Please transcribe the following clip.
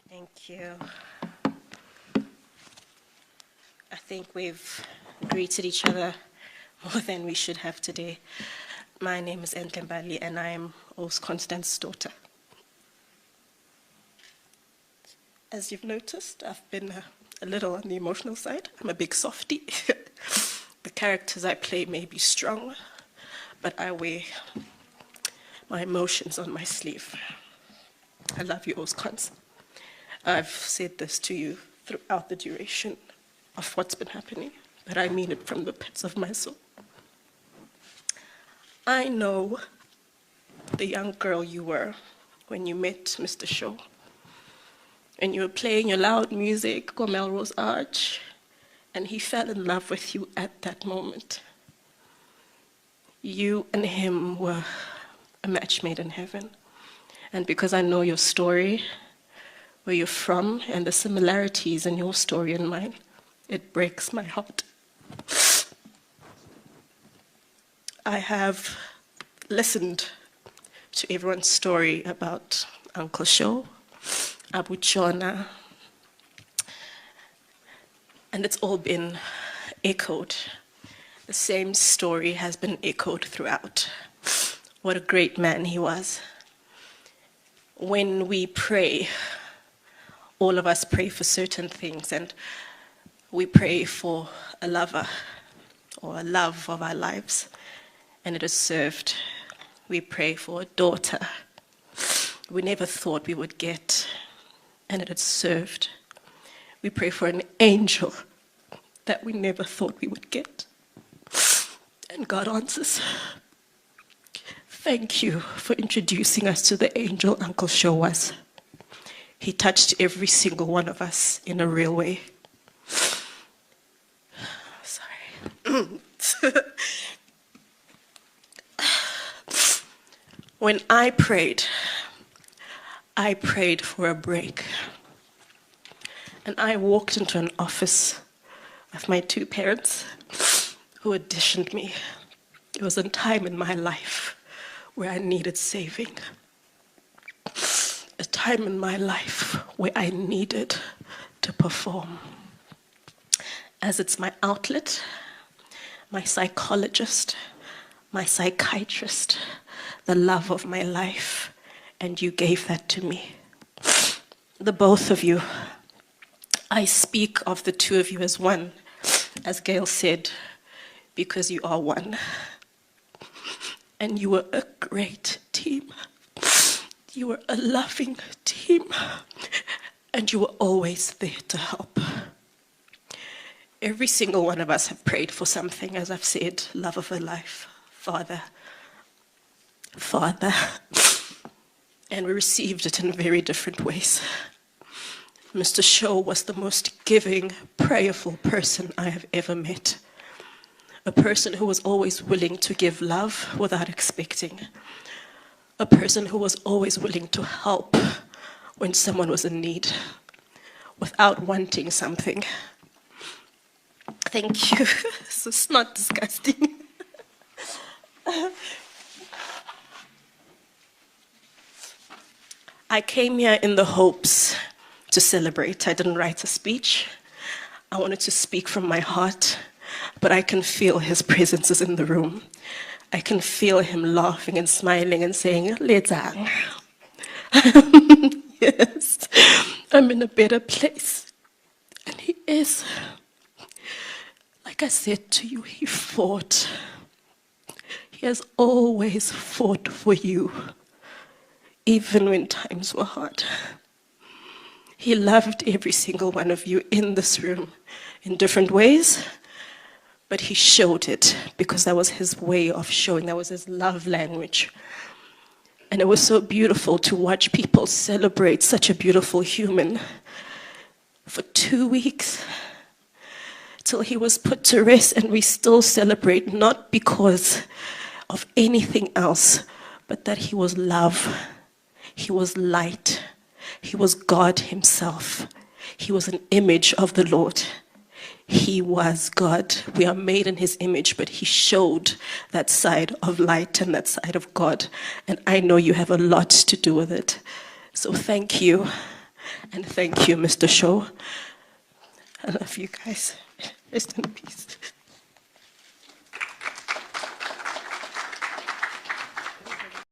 Thank you. I think we've greeted each other more than we should have today. My name is Mbali Enhle, and I am Os Constance's daughter. As you've noticed, I've been a little on the emotional side. I'm a big softie. The characters I play may be strong, but I wear my emotions on my sleeve. I love you, Os Cons. I've said this to you throughout the duration of what's been happening, but I mean it from the pits of my soul. I know the young girl you were when you met Mr. Shaw, and you were playing your loud music on Melrose Arch, and he fell in love with you at that moment. You and him were a match made in heaven. And because I know your story, where you're from, and the similarities in your story and mine, it breaks my heart. I have listened to everyone's story about Uncle Shaw, Abu Shona, and it's all been echoed. The same story has been echoed throughout. What a great man he was. When we pray, all of us pray for certain things, and we pray for a lover or a love of our lives, and it is served. We pray for a daughter we never thought we would get, and it is served. We pray for an angel that we never thought we would get, and God answers. Thank you for introducing us to the angel Uncle Shaw was. He touched every single one of us in a real way. Sorry. When I prayed for a break. And I walked into an office with my two parents who auditioned me. It was a time in my life where I needed saving. A time in my life where I needed to perform. As it's my outlet, my psychologist, my psychiatrist, the love of my life, and you gave that to me. The both of you. I speak of the two of you as one, as Gail said, because you are one. And you were a great team. You were a loving team, and you were always there to help. Every single one of us have prayed for something, as I've said, love of a life, Father, and we received it in very different ways. Mr. Shaw was the most giving, prayerful person I have ever met. A person who was always willing to give love without expecting. A person who was always willing to help when someone was in need, without wanting something. Thank you. So it's not disgusting. I came here in the hopes to celebrate. I didn't write a speech. I wanted to speak from my heart, but I can feel his presence is in the room. I can feel him laughing and smiling and saying, Letang. Yes, I'm in a better place. And he is. Like I said to you, he fought. He has always fought for you, even when times were hard. He loved every single one of you in this room in different ways, but he showed it because that was his way of showing, that was his love language. And it was so beautiful to watch people celebrate such a beautiful human for 2 weeks till he was put to rest, and we still celebrate, not because of anything else, but that he was love, he was light, he was God himself, he was an image of the Lord. He was God. We are made in his image, but he showed that side of light and that side of God. And I know you have a lot to do with it. So thank you. And thank you, Mr. Shaw. I love you guys. Rest in peace.